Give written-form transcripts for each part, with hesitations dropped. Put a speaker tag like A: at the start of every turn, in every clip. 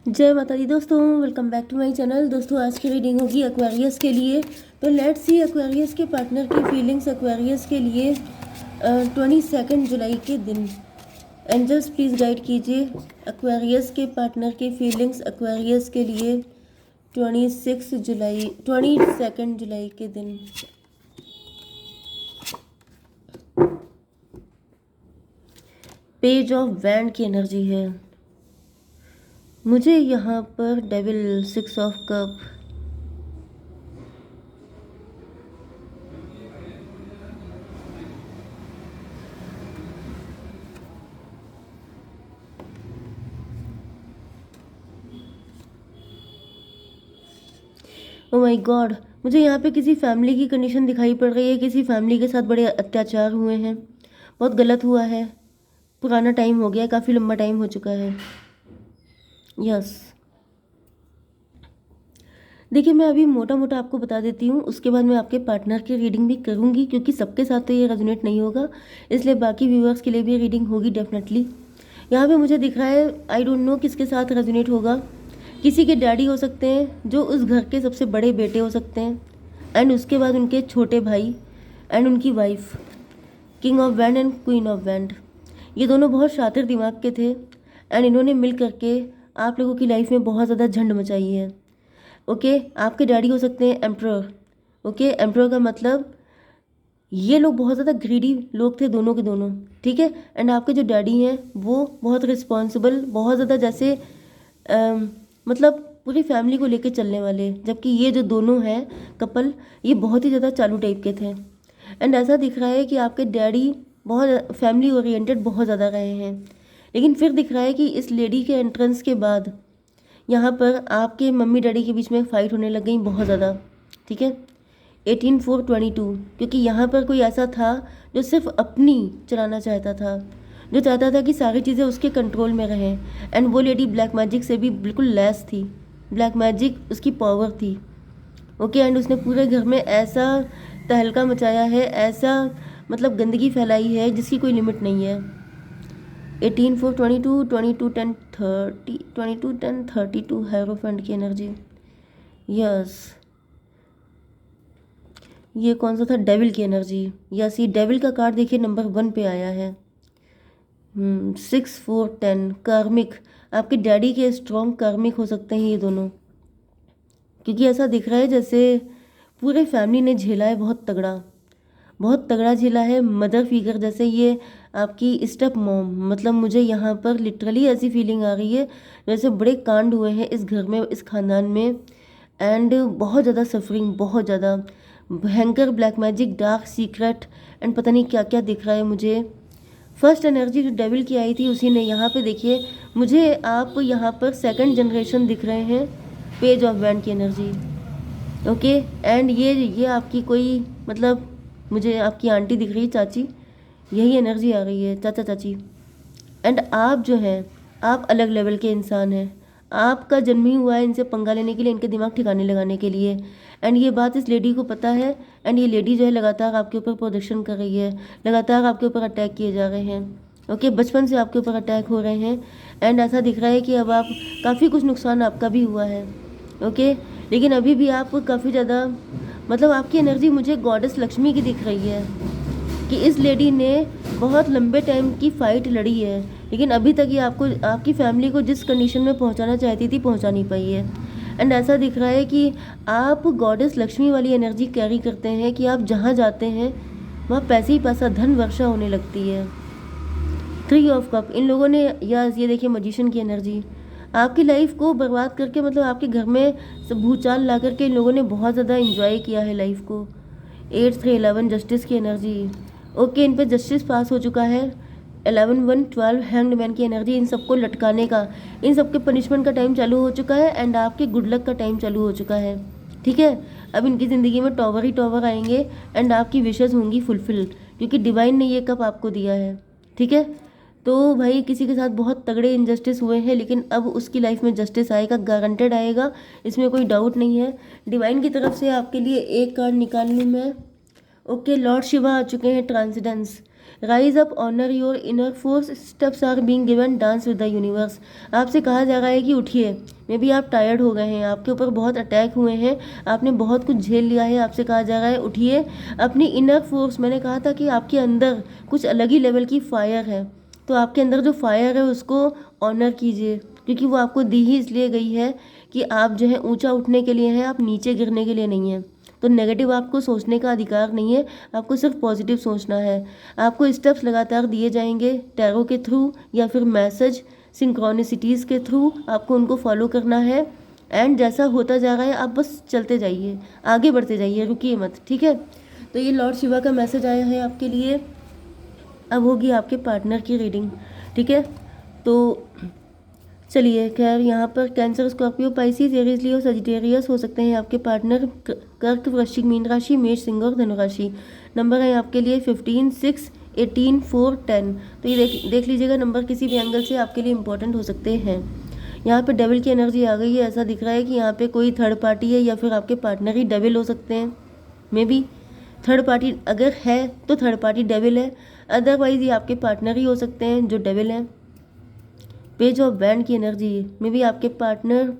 A: जय माता दी दोस्तों, welcome back to my channel. दोस्तों आज की रीडिंग होगी एक्वेरियस के लिए। तो लेट्स सी एक्वेरियस के पार्टनर की फीलिंग्स एक्वेरियस के लिए 22 जुलाई के दिन। एंजल्स प्लीज़ गाइड कीजिए एक्वेरियस के पार्टनर की फीलिंग्स एक्वेरियस के लिए 22 जुलाई के दिन। पेज ऑफ वैंड की एनर्जी है मुझे यहाँ पर। Devil, 6 of cup, oh my God, मुझे यहाँ पे किसी फैमिली की कंडीशन दिखाई पड़ रही है। किसी फैमिली के साथ बड़े अत्याचार हुए हैं, बहुत गलत हुआ है, पुराना टाइम हो गया, काफ़ी लंबा टाइम हो चुका है। यस, देखिए मैं अभी मोटा मोटा आपको बता देती हूँ, उसके बाद मैं आपके पार्टनर की रीडिंग भी करूँगी, क्योंकि सबके साथ तो ये रेजोनेट नहीं होगा, इसलिए बाकी व्यूअर्स के लिए भी रीडिंग होगी डेफिनेटली। यहाँ पे मुझे दिख रहा है, आई डोंट नो किसके साथ रेजोनेट होगा। किसी के डैडी हो सकते हैं, जो उस घर के सबसे बड़े बेटे हो सकते हैं, एंड उसके बाद उनके छोटे भाई एंड उनकी wife. King of wand and queen of wand, ये दोनों बहुत शातिर दिमाग के थे, एंड इन्होंने मिल करके आप लोगों की लाइफ में बहुत ज़्यादा झंड मचाई है। ओके, आपके डैडी हो सकते हैं एम्प्रर। ओके, एम्प्रर का मतलब ये लोग बहुत ज़्यादा ग्रीडी लोग थे, दोनों के दोनों, ठीक है। एंड आपके जो डैडी हैं वो बहुत रिस्पॉन्सिबल, बहुत ज़्यादा जैसे मतलब पूरी फैमिली को लेके चलने वाले, जबकि ये जो दोनों हैं कपल, ये बहुत ही ज़्यादा चालू टाइप के थे। एंड ऐसा दिख रहा है कि आपके डैडी बहुत फैमिली ओरिएंटेड बहुत ज़्यादा रहे हैं, लेकिन फिर दिख रहा है कि इस लेडी के एंट्रेंस के बाद यहाँ पर आपके मम्मी डैडी के बीच में फाइट होने लग गई बहुत ज़्यादा, ठीक है। 18/4/22, क्योंकि यहाँ पर कोई ऐसा था जो सिर्फ अपनी चलाना चाहता था, जो चाहता था कि सारी चीज़ें उसके कंट्रोल में रहें। एंड वो लेडी ब्लैक मैजिक से भी बिल्कुल लैस थी, ब्लैक मैजिक उसकी पावर थी। ओके, एंड उसने पूरे घर में ऐसा तहलका मचाया है, ऐसा मतलब गंदगी फैलाई है जिसकी कोई लिमिट नहीं है। 18/4/22, 22/10/30, 22/10/32 हेरोफेंट की एनर्जी। यस, ये कौन सा था? डेविल की एनर्जी। यस, ये डेविल का कार्ड देखिए नंबर 1 पे आया है। 6/4/10 कार्मिक, आपके डैडी के स्ट्रॉन्ग कार्मिक हो सकते हैं ये दोनों, क्योंकि ऐसा दिख रहा है जैसे पूरे फैमिली ने झेला है, बहुत तगड़ा, बहुत तगड़ा झेला है। मदर फिगर जैसे ये आपकी स्टेप मॉम, मतलब मुझे यहाँ पर लिटरली ऐसी फीलिंग आ रही है जैसे बड़े कांड हुए हैं इस घर में, इस खानदान में, एंड बहुत ज़्यादा सफरिंग, बहुत ज़्यादा भयंकर black magic, dark secret, and पता नहीं क्या क्या दिख रहा है मुझे। फर्स्ट एनर्जी जो डेविल की आई थी उसी ने, यहाँ पे देखिए मुझे आप यहाँ पर सेकंड जनरेशन दिख रहे हैं, पेज ऑफ वैंड की एनर्जी। ओके, एंड ये आपकी कोई मतलब मुझे आपकी आंटी दिख रही है, चाची, यही एनर्जी आ रही है, चाचा चाची। एंड आप जो हैं, आप अलग लेवल के इंसान हैं, आपका जन्म ही हुआ है इनसे पंगा लेने के लिए, इनके दिमाग ठिकाने लगाने के लिए। एंड ये बात इस लेडी को पता है, एंड ये लेडी जो है लगातार आपके ऊपर प्रोजेक्शन कर रही है, लगातार आपके ऊपर अटैक किए जा रहे हैं। ओके, बचपन से आपके ऊपर अटैक हो रहे हैं, एंड ऐसा दिख रहा है कि अब आप काफ़ी कुछ नुकसान आपका भी हुआ है। ओके, लेकिन अभी भी आप काफ़ी ज़्यादा मतलब आपकी एनर्जी मुझे गॉडेस लक्ष्मी की दिख रही है, कि इस लेडी ने बहुत लंबे टाइम की फ़ाइट लड़ी है, लेकिन अभी तक ये आपको, आपकी फैमिली को जिस कंडीशन में पहुंचाना चाहती थी पहुंचा नहीं पाई है। एंड ऐसा दिख रहा है कि आप गॉडेस लक्ष्मी वाली एनर्जी कैरी करते हैं, कि आप जहाँ जाते हैं वहाँ पैसे ही पैसा, धन वर्षा होने लगती है। 3 ऑफ कप, इन लोगों ने, या ये देखिए मजिशियन की एनर्जी, आपकी लाइफ को बर्बाद करके, मतलब आपके घर में सब भूचाल ला करके इन लोगों ने बहुत ज़्यादा इंजॉय किया है लाइफ को। 8/3/11 जस्टिस की एनर्जी। ओके, इन पे जस्टिस पास हो चुका है। 11/1/12 हैंग्ड मैन की एनर्जी, इन सबको लटकाने का, इन सबके पनिशमेंट का टाइम चालू हो चुका है, एंड आपके गुड लक का टाइम चालू हो चुका है, ठीक है। अब इनकी ज़िंदगी में टॉवर ही टॉवर आएंगे, एंड आपकी विशेज़ होंगी फुलफिल, क्योंकि डिवाइन ने ये कप आपको दिया है, ठीक है। तो भाई किसी के साथ बहुत तगड़े इनजस्टिस हुए हैं, लेकिन अब उसकी लाइफ में जस्टिस आएगा, गारंटेड आएगा, इसमें कोई डाउट नहीं है। डिवाइन की तरफ से आपके लिए एक कार्ड निकाल लूँ मैं। ओके, लॉर्ड शिवा आ चुके हैं, transcendence, rise up, honour your inner force, steps are being given, dance with the universe. आपसे कहा जा रहा है कि उठिए, मे बी आप टायर्ड हो गए हैं, आपके ऊपर बहुत अटैक हुए हैं, आपने बहुत कुछ झेल लिया है। आपसे कहा जा रहा है उठिए, अपनी इनर फोर्स, मैंने कहा था कि आपके अंदर कुछ अलग ही लेवल की फायर है, तो आपके अंदर जो फायर है उसको ऑनर कीजिए, क्योंकि वो आपको दी ही इसलिए गई है कि आप जो है ऊंचा उठने के लिए हैं, आप नीचे गिरने के लिए नहीं हैं। तो नेगेटिव आपको सोचने का अधिकार नहीं है, आपको सिर्फ पॉजिटिव सोचना है। आपको स्टेप्स लगातार दिए जाएंगे टैरो के थ्रू या फिर मैसेज सिंक्रोनिसिटीज़ के थ्रू, आपको उनको फॉलो करना है। एंड जैसा होता जा रहा है आप बस चलते जाइए, आगे बढ़ते जाइए, रुकिए मत, ठीक है। तो ये लॉर्ड शिवा का मैसेज आया है आपके लिए। अब होगी आपके पार्टनर की रीडिंग, ठीक है। तो चलिए, खैर यहाँ पर कैंसर, स्कॉर्पियो, पाइसिस, एरीज, लियो, सजिटेरियस हो सकते हैं आपके पार्टनर। कर्क, वृश्चिक, मीन राशि, मेष, सिंह और धनु राशि। नंबर है आपके लिए 15, 6, 18, 4, 10। तो ये देख लीजिएगा, नंबर किसी भी एंगल से आपके लिए इंपॉर्टेंट हो सकते हैं। यहाँ पे डेविल की एनर्जी आ गई है, ऐसा दिख रहा है कि यहाँ पे कोई थर्ड पार्टी है या फिर आपके पार्टनर ही डेविल हो सकते हैं। मे बी थर्ड पार्टी अगर है तो थर्ड पार्टी डेविल है, अदरवाइज ये आपके पार्टनर ही हो सकते हैं जो डेविल हैं। पेज ऑफ बैंड की एनर्जी में भी आपके पार्टनर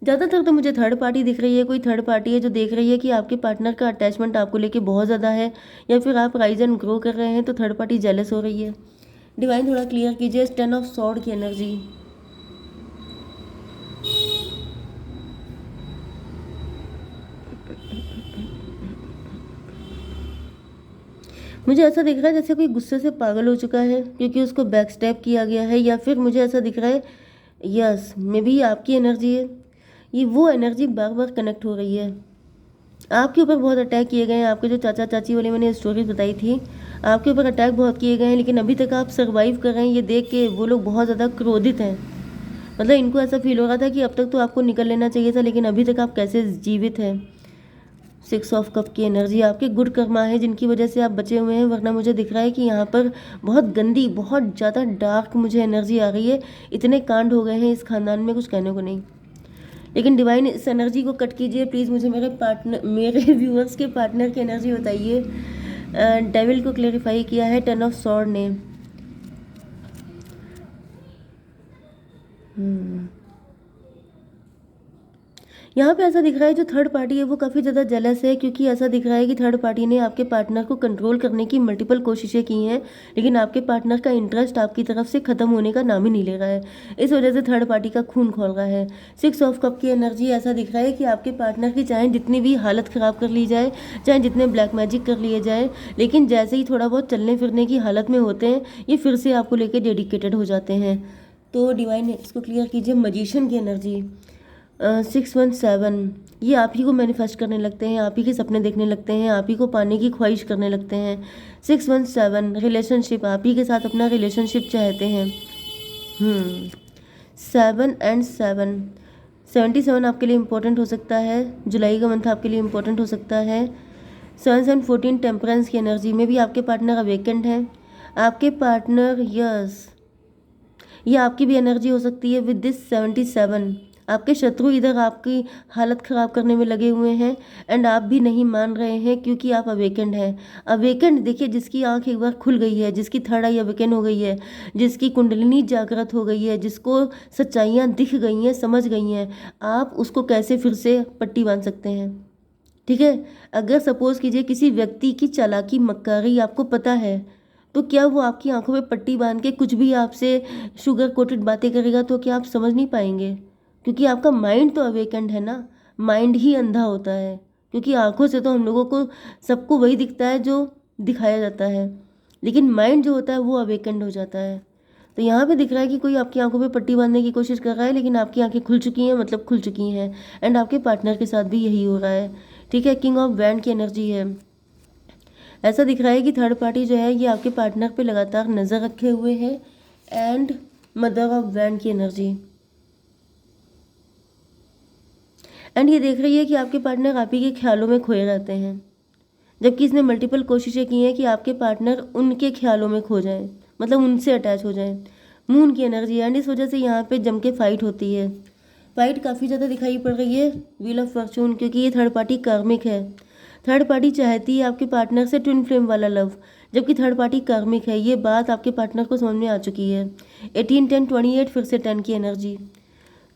A: ज़्यादातर तो मुझे थर्ड पार्टी दिख रही है, कोई थर्ड पार्टी है जो देख रही है कि आपके पार्टनर का अटैचमेंट आपको लेके बहुत ज़्यादा है, या फिर आप राइज एंड ग्रो कर रहे हैं तो थर्ड पार्टी जेलस हो रही है। डिवाइन थोड़ा क्लियर कीजिए 10 ऑफ सॉर्ड की एनर्जी। मुझे ऐसा दिख रहा है जैसे कोई गुस्से से पागल हो चुका है क्योंकि उसको बैक स्टेप किया गया है, या फिर मुझे ऐसा दिख रहा है, यस मे बी आपकी एनर्जी है, ये वो एनर्जी बार बार कनेक्ट हो रही है। आपके ऊपर बहुत अटैक किए गए हैं, आपके जो चाचा चाची वाली मैंने स्टोरी बताई थी, आपके ऊपर अटैक बहुत किए गए हैं, लेकिन अभी तक आप सर्वाइव कर रहे हैं। ये देख के वो लोग बहुत ज़्यादा क्रोधित हैं, मतलब इनको ऐसा फील हो रहा था कि अब तक तो आपको निकल लेना चाहिए था, लेकिन अभी तक आप कैसे जीवित हैं। 6 ऑफ कप की एनर्जी आपके गुड कर्मा है जिनकी वजह से आप बचे हुए हैं, वरना मुझे दिख रहा है कि यहाँ पर बहुत गंदी, बहुत ज़्यादा डार्क मुझे एनर्जी आ रही है। इतने कांड हो गए हैं इस खानदान में, कुछ कहने को नहीं। लेकिन डिवाइन इस एनर्जी को कट कीजिए प्लीज़, मुझे मेरे व्यूअर्स के पार्टनर की एनर्जी बताइए। डेविल को क्लेरिफाई किया है 10 ऑफ सॉर्ड ने। यहाँ पे ऐसा दिख रहा है जो थर्ड पार्टी है वो काफ़ी ज़्यादा जेलस है, क्योंकि ऐसा दिख रहा है कि थर्ड पार्टी ने आपके पार्टनर को कंट्रोल करने की मल्टीपल कोशिशें की हैं, लेकिन आपके पार्टनर का इंटरेस्ट आपकी तरफ से ख़त्म होने का नाम ही नहीं ले रहा है। इस वजह से थर्ड पार्टी का खून खोल रहा है। 6 ऑफ कप की एनर्जी ऐसा दिख रहा है कि आपके पार्टनर की चाहे जितनी भी हालत ख़राब कर ली जाए, चाहे जितने ब्लैक मैजिक कर लिए जाए, लेकिन जैसे ही थोड़ा बहुत चलने फिरने की हालत में होते हैं ये फिर से आपको लेकर डेडिकेटेड हो जाते हैं। तो डिवाइन इसको क्लियर कीजिए। मजिशियन की एनर्जी 617, ये आप ही को मैनिफेस्ट करने लगते हैं, आप ही के सपने देखने लगते हैं, आप ही को पाने की ख्वाहिश करने लगते हैं। 617 रिलेशनशिप, आप ही के साथ अपना रिलेशनशिप चाहते हैं। 7 एंड 7, 77 आपके लिए इम्पोर्टेंट हो सकता है, जुलाई का मंथ आपके लिए इम्पोर्टेंट हो सकता है। 7 एंड 14 टेम्परेंस की एनर्जी में भी आपके पार्टनर अवेकेंड हैं। आपके पार्टनर, यस ये आपकी भी एनर्जी हो सकती है विद दिस 77। आपके शत्रु इधर आपकी हालत ख़राब करने में लगे हुए हैं, एंड आप भी नहीं मान रहे हैं क्योंकि आप अवेकेंड हैं। अवेकेंड देखिए, जिसकी आंख एक बार खुल गई है, जिसकी थर्ड आई अवेकन हो गई है, जिसकी कुंडलिनी जागृत हो गई है, जिसको सच्चाइयाँ दिख गई हैं, समझ गई हैं, आप उसको कैसे फिर से पट्टी बांध सकते हैं। ठीक है, अगर सपोज़ कीजिए किसी व्यक्ति की चालाकी मक्कारी आपको पता है, तो क्या वो आपकी आंखों में पट्टी बांध के कुछ भी आपसे शुगर कोटेड बातें करेगा तो क्या आप समझ नहीं पाएंगे? क्योंकि आपका माइंड तो अवेकेंड है ना। माइंड ही अंधा होता है, क्योंकि आंखों से तो हम लोगों को सबको वही दिखता है जो दिखाया जाता है, लेकिन माइंड जो होता है वो अवेकेंड हो जाता है। तो यहाँ पे दिख रहा है कि कोई आपकी आंखों पे पट्टी बांधने की कोशिश कर रहा है, लेकिन आपकी आंखें खुल चुकी हैं, मतलब खुल चुकी हैं। एंड आपके पार्टनर के साथ भी यही हो रहा है। ठीक है, किंग ऑफ वैंड की एनर्जी है। ऐसा दिख रहा है कि थर्ड पार्टी जो है ये आपके पार्टनर पे लगातार नज़र रखे हुए है। एंड मदर ऑफ वैंड की एनर्जी, एंड ये देख रही है कि आपके पार्टनर आप ही के ख्यालों में खोए रहते हैं, जबकि इसने मल्टीपल कोशिशें की हैं कि आपके पार्टनर उनके ख्यालों में खो जाए, मतलब उनसे अटैच हो जाए। मून की एनर्जी, एंड इस वजह से यहाँ पे जम के फाइट होती है। फाइट काफ़ी ज़्यादा दिखाई पड़ रही है व्हील ऑफ फॉर्चून, क्योंकि ये थर्ड पार्टी कार्मिक है। थर्ड पार्टी चाहती है आपके पार्टनर से ट्विन फ्लेम वाला लव, जबकि थर्ड पार्टी कार्मिक है। ये बात आपके पार्टनर को समझ में आ चुकी है। 18 10 28 फिर से 10 की एनर्जी,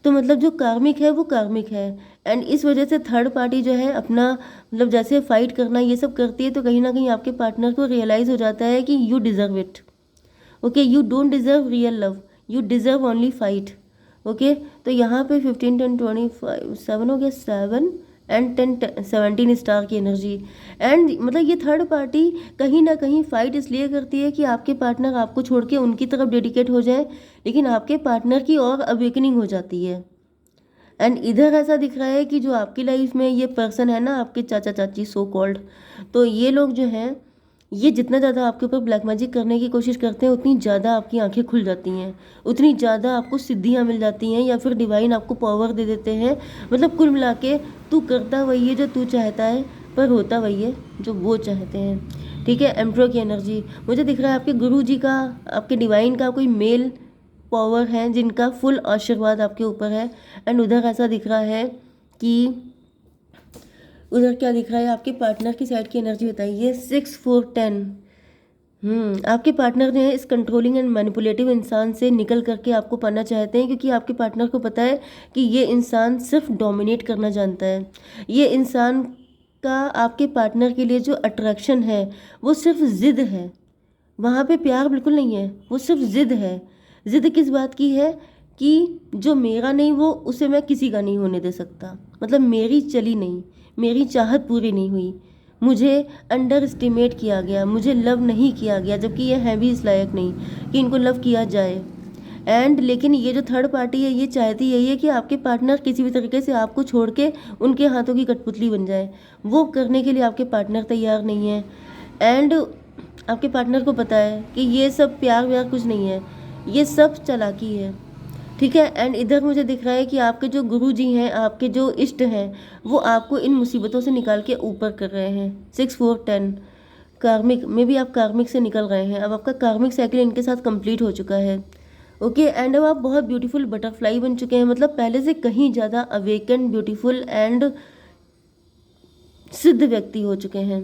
A: तो मतलब जो कार्मिक है वो कार्मिक है। एंड इस वजह से थर्ड पार्टी जो है अपना मतलब जैसे फाइट करना ये सब करती है, तो कहीं ना कहीं आपके पार्टनर को रियलाइज़ हो जाता है कि you deserve it. Okay, you don't deserve real love, you deserve only fight. Okay, तो यहाँ पे 15 10 25 7 हो गया, 7 एंड 10 17 स्टार की एनर्जी। एंड मतलब ये थर्ड पार्टी कहीं ना कहीं फाइट इसलिए करती है कि आपके पार्टनर आपको छोड़ के उनकी तरफ डेडिकेट हो जाए, लेकिन आपके पार्टनर की और अवेकनिंग हो जाती है। एंड इधर ऐसा दिख रहा है कि जो आपकी लाइफ में ये पर्सन है ना, आपके चाचा चाची सो कॉल्ड, तो ये लोग जो हैं ये जितना ज़्यादा आपके ऊपर ब्लैक मैजिक करने की कोशिश करते हैं, उतनी ज़्यादा आपकी आंखें खुल जाती हैं, उतनी ज़्यादा आपको सिद्धियाँ मिल जाती हैं, या फिर डिवाइन आपको पावर दे देते हैं। मतलब कुल मिला के तू करता वही है जो तू चाहता है, पर होता वही है जो वो चाहते हैं। ठीक है, एम्प्रो की एनर्जी मुझे दिख रहा है आपके गुरु जी का, आपके डिवाइन का कोई मेल पावर है जिनका फुल आशीर्वाद आपके ऊपर है। एंड उधर ऐसा दिख रहा है कि उधर क्या दिख रहा है, आपके पार्टनर की साइड की एनर्जी बताइए। 6 4 10। आपके पार्टनर जो है इस कंट्रोलिंग एंड मैनिपुलेटिव इंसान से निकल करके आपको पाना चाहते हैं, क्योंकि आपके पार्टनर को पता है कि ये इंसान सिर्फ डोमिनेट करना जानता है। ये इंसान का आपके पार्टनर के लिए जो अट्रैक्शन है वो सिर्फ ज़िद है, वहाँ पे प्यार बिल्कुल नहीं है, वो सिर्फ ज़िद है। ज़िद किस बात की है कि जो मेरा नहीं वो उसे मैं किसी का नहीं होने दे सकता। मतलब मेरी चली नहीं, मेरी चाहत पूरी नहीं हुई, मुझे अंडर एस्टिमेट किया गया, मुझे लव नहीं किया गया, जबकि ये है भी इस लायक नहीं कि इनको लव किया जाए। एंड लेकिन ये जो थर्ड पार्टी है ये चाहती यही है कि आपके पार्टनर किसी भी तरीके से आपको छोड़ के उनके हाथों की कठपुतली बन जाए। वो करने के लिए आपके पार्टनर तैयार नहीं है। एंड आपके पार्टनर को पता है कि ये सब प्यार व्यार कुछ नहीं है, ये सब चालाकी है। ठीक है, एंड इधर मुझे दिख रहा है कि आपके जो गुरु जी हैं, आपके जो इष्ट हैं, वो आपको इन मुसीबतों से निकाल के ऊपर कर रहे हैं। 6 4 10 कार्मिक में भी आप कार्मिक से निकल रहे हैं। अब आपका कार्मिक साइकिल इनके साथ कंप्लीट हो चुका है। ओके, एंड अब आप बहुत ब्यूटीफुल बटरफ्लाई बन चुके हैं, मतलब पहले से कहीं ज़्यादा अवेकन ब्यूटीफुल एंड सिद्ध व्यक्ति हो चुके हैं।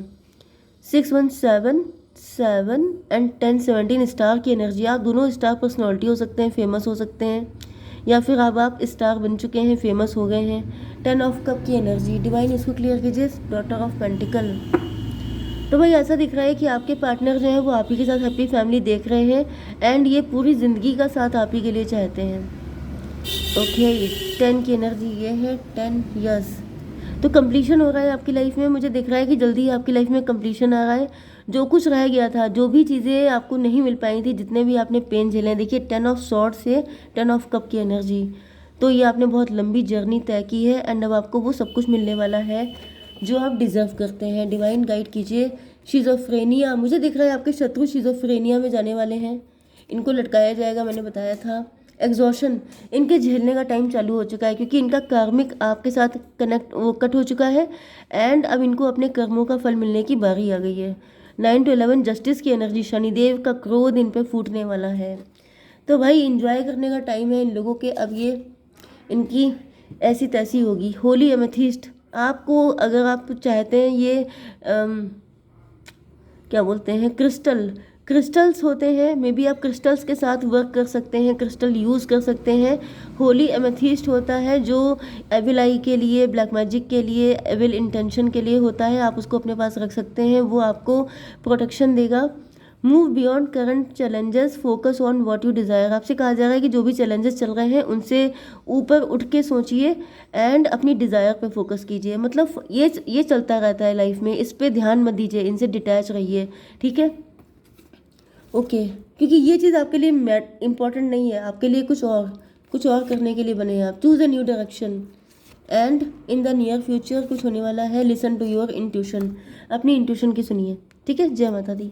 A: 6 1 7 7 एंड 10 17 स्टार की एनर्जी। आप दोनों स्टार पर्सनालिटी हो सकते हैं, फेमस हो सकते हैं, या फिर अब आप स्टार बन चुके हैं, फेमस हो गए हैं। 10 ऑफ कप की एनर्जी। डिवाइन इसको क्लियर कीजिए। Daughter of pentacle. तो भाई ऐसा दिख रहा है कि आपके पार्टनर जो है वो आप ही के साथ हैप्पी फैमिली देख रहे हैं, एंड ये पूरी ज़िंदगी का साथ आप ही के लिए चाहते हैं। ओके, 10 की एनर्जी ये है 10 यस। तो कंप्लीशन हो रहा है आपकी लाइफ में। मुझे दिख रहा है कि जल्दी ही आपकी लाइफ में कंप्लीशन आ रहा है। जो कुछ रह गया था, जो भी चीज़ें आपको नहीं मिल पाई थी, जितने भी आपने पेन झेले हैं, देखिए 10 ऑफ सॉर्ड से 10 ऑफ कप की एनर्जी। तो ये आपने बहुत लंबी जर्नी तय की है, एंड अब आपको वो सब कुछ मिलने वाला है जो आप डिज़र्व करते हैं। डिवाइन गाइड कीजिए। शिज़ोफ्रेनिया मुझे दिख रहा है आपके शत्रु शिज़ोफ्रेनिया में जाने वाले हैं, इनको लटकाया जाएगा, मैंने बताया था। एग्जॉशन इनके झेलने का टाइम चालू हो चुका है, क्योंकि इनका कार्मिक आपके साथ कट हो चुका है, एंड अब इनको अपने कर्मों का फल मिलने की बारी आ गई है। 9 to 11 जस्टिस की एनर्जी। शनिदेव का क्रोध इन पे फूटने वाला है। तो भाई इंजॉय करने का टाइम है इन लोगों के। अब ये इनकी ऐसी तैसी होगी। होली एमेथिस्ट आपको, अगर आप चाहते हैं ये क्या बोलते हैं, क्रिस्टल्स होते हैं, मे बी आप क्रिस्टल्स के साथ वर्क कर सकते हैं, क्रिस्टल यूज़ कर सकते हैं। होली एमेथिस्ट होता है जो एविल आई के लिए, ब्लैक मैजिक के लिए, एविल इंटेंशन के लिए होता है। आप उसको अपने पास रख सकते हैं, वो आपको प्रोटेक्शन देगा। Move beyond current challenges, focus on what you desire. आपसे कहा जा रहा है कि जो भी चैलेंजेस चल रहे हैं उनसे ऊपर उठ के सोचिए, एंड अपनी डिज़ायर पे फोकस कीजिए। मतलब ये चलता रहता है लाइफ में, इस पे ध्यान मत दीजिए, इनसे डिटैच रहिए। ठीक है, ओके, क्योंकि ये चीज़ आपके लिए इम्पॉर्टेंट नहीं है, आपके लिए कुछ और करने के लिए बने हैं आप। Choose a new direction, and in the near future कुछ होने वाला है। लिसन टू योर इंट्यूशन, अपनी इंट्यूशन की सुनिए। ठीक है, जय माता दी।